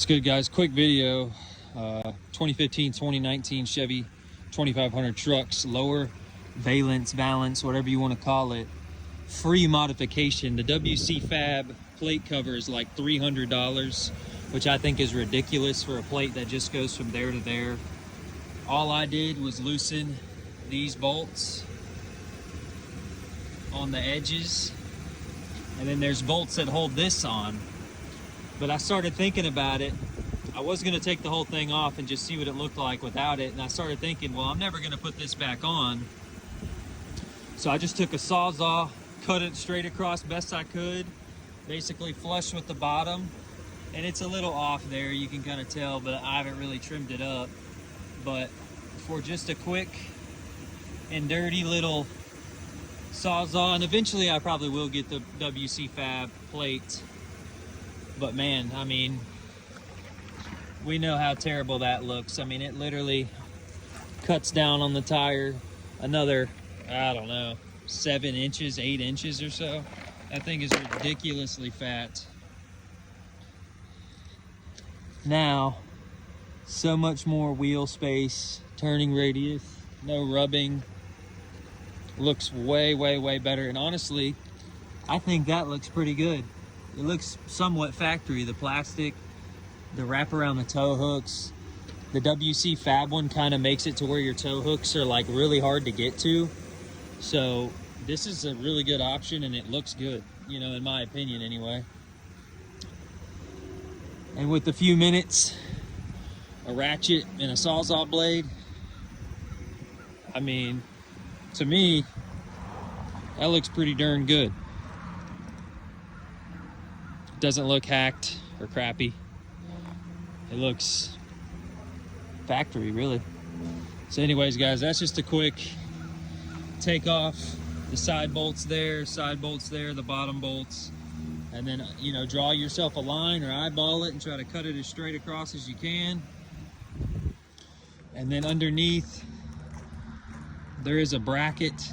What's good, guys? Quick video. 2015 2019 Chevy 2500 trucks, lower valence, whatever you want to call it, free modification. The WC Fab plate cover is like $300, which I think is ridiculous for a plate that just goes from there to there. All I did was loosen these bolts on the edges, and then there's bolts that hold this on. But I started thinking about it. I was gonna take the whole thing off and just see what it looked like without it. And I started thinking, well, I'm never gonna put this back on. So I just took a Sawzall, cut it straight across best I could, basically flush with the bottom. And it's a little off there, you can kind of tell, but I haven't really trimmed it up. But for just a quick and dirty little Sawzall, and eventually I probably will get the WC Fab plate. But man, I mean, we know how terrible that looks. I mean, it literally cuts down on the tire another, I don't know, 7 inches, 8 inches or so. That thing is ridiculously fat. Now, so much more wheel space, turning radius, no rubbing. Looks way, way, way better. And honestly, I think that looks pretty good. It looks somewhat factory. The plastic, the wrap around the tow hooks. The WC Fab one kind of makes it to where your tow hooks are like really hard to get to. So this is a really good option, and it looks good, you know, in my opinion anyway. And with a few minutes, a ratchet and a Sawzall blade, I mean, to me, that looks pretty darn good. Doesn't look hacked or crappy. It looks factory, really. So anyways, guys, that's just a quick take off the side bolts there, the bottom bolts, and then, you know, draw yourself a line or eyeball it and try to cut it as straight across as you can. And then underneath, there is a bracket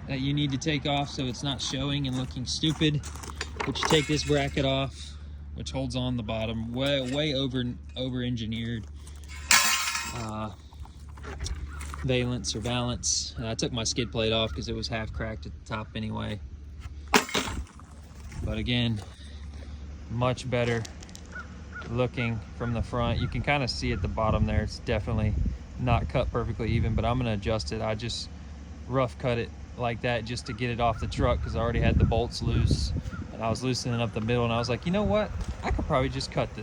that you need to take off so it's not showing and looking stupid. But you take this bracket off, which holds on the bottom, way over engineered valence or balance. I took my skid plate off because it was half cracked at the top anyway. But again, much better looking from the front. You can kind of see at the bottom there, it's definitely not cut perfectly even, but I'm gonna adjust it. I just rough cut it like that just to get it off the truck because I already had the bolts loose. And I was loosening up the middle, and I was like, you know what? I could probably just cut this.